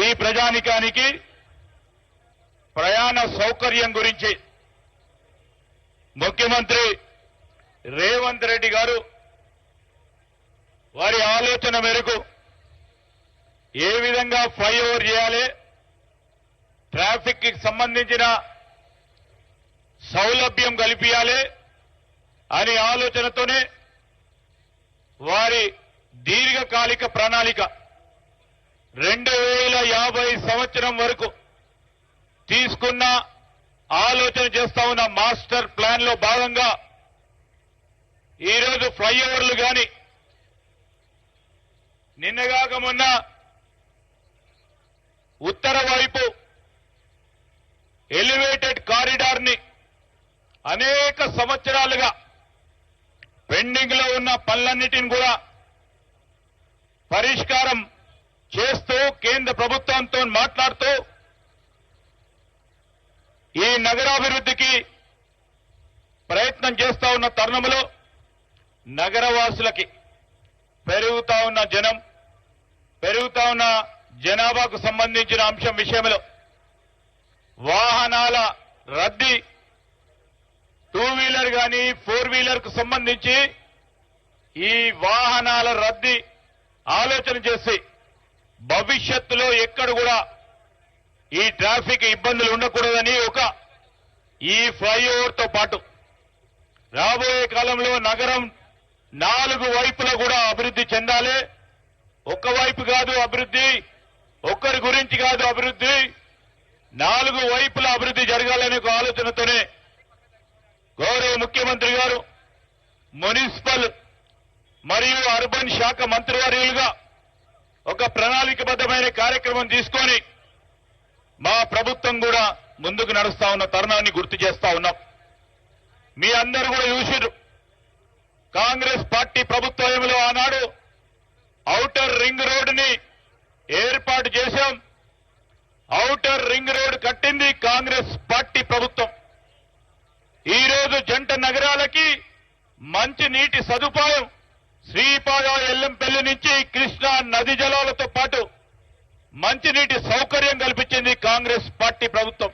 ఈ ప్రజానికానికి ప్రయాణ సౌకర్యం గురించి ముఖ్యమంత్రి రేవంత్ రెడ్డి గారు వారి ఆలోచన మేరకు ఏ విధంగా ఫ్లైఓవర్ చేయాలి, ట్రాఫిక్ కి సంబంధించిన సౌలభ్యం కల్పించాలి అనే ఆలోచనతోనే వారి దీర్ఘకాలిక ప్రణాళిక 2050 సంవత్సరం వరకు తీసుకున్న ఆలోచన చేస్తా ఉన్న మాస్టర్ ప్లాన్ లో భాగంగా ఈరోజు ఫ్లైఓవర్లు గాని నిన్నగాక మొన్న ఉత్తర వైపు ఎలివేటెడ్ కారిడార్ ని అనేక సంవత్సరాలుగా పెండింగ్ లో ఉన్న పనులన్నిటిని కూడా పరిష్కారం చేస్తూ కేంద్ర ప్రభుత్వంతో మాట్లాడుతూ ఈ నగరాభివృద్ధికి ప్రయత్నం చేస్తా ఉన్న తరుణంలో నగరవాసులకి పెరుగుతా ఉన్న జనం, పెరుగుతా ఉన్న జనాభాకు సంబంధించిన అంశం విషయంలో వాహనాల రద్దీ, 2 వీలర్ గాని 4 వీలర్ కు సంబంధించి ఈ వాహనాల రద్దీ ఆలోచన చేసి భవిష్యత్తులో ఎక్కడ కూడా ఈ ట్రాఫిక్ ఇబ్బందులు ఉండకూడదని ఈ ఫ్లైఓవర్ తో పాటు రాబోయే కాలంలో నగరం 4 వైపులా కూడా అభివృద్ధి చెందాలి. వైపు కాదు అభివృద్ధి, ఒక్కరి గురించి కాదు అభివృద్ధి, 4 వైపుల అభివృద్ధి జరగాలనే ఒక ఆలోచనతోనే గౌరవ ముఖ్యమంత్రి గారు మున్సిపల్ మరియు అర్బన్ శాఖ మంత్రివర్యులుగా ఒక ప్రణాళికబద్ధమైన కార్యక్రమం తీసుకొని మా ప్రభుత్వం కూడా ముందుకు నడుస్తా ఉన్న తరుణాన్ని గుర్తు చేస్తా ఉన్నాం. మీ అందరూ కూడా చూసిర్రు, కాంగ్రెస్ పార్టీ ప్రభుత్వంలో ఆనాడు ఔటర్ రింగ్ రోడ్డుని ఏర్పాటు చేశాం. ఔటర్ రింగ్ రోడ్ కట్టింది కాంగ్రెస్ పార్టీ ప్రభుత్వం. ఈ రోజు జంట నగరాలకి మంచి నీటి సదుపాయం శ్రీపాద ఎల్లంపల్లి నుంచి కృష్ణా నది జలాలతో పాటు మంచినీటి సౌకర్యం కల్పించింది కాంగ్రెస్ పార్టీ ప్రభుత్వం.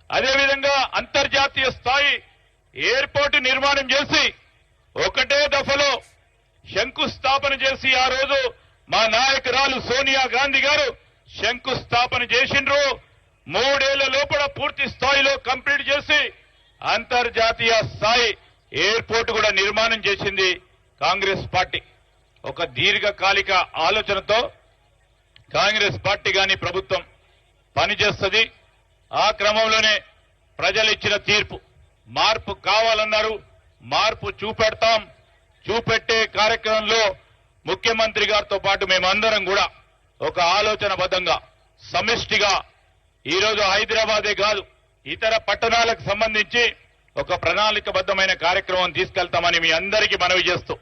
అదేవిధంగా అంతర్జాతీయ స్థాయి ఎయిర్పోర్టు నిర్మాణం చేసి ఒకటే దఫలో శంకుస్థాపన చేసి ఆ రోజు మా నాయకురాలు సోనియా గాంధీ గారు శంకుస్థాపన చేసిండ్రు. 3 ఏళ్ల లోపల పూర్తి స్థాయిలో కంప్లీట్ చేసి అంతర్జాతీయ స్థాయి ఎయిర్పోర్టు కూడా నిర్మాణం చేసింది కాంగ్రెస్ పార్టీ. ఒక దీర్ఘకాలిక ఆలోచనతో కాంగ్రెస్ పార్టీ గాని ప్రభుత్వం పనిచేస్తుంది. ఆ క్రమంలోనే ప్రజలు ఇచ్చిన తీర్పు, మార్పు కావాలన్నారు, మార్పు చూపెడతాం. చూపెట్టే కార్యక్రమంలో ముఖ్యమంత్రి గారితో పాటు మేమందరం కూడా ఒక ఆలోచనబద్ధంగా సమిష్టిగా ఈరోజు హైదరాబాదే కాదు ఇతర పట్టణాలకు సంబంధించి ఒక ప్రణాళికబద్ధమైన కార్యక్రమం తీసుకెళ్తామని మీ అందరికీ మనవి చేస్తూ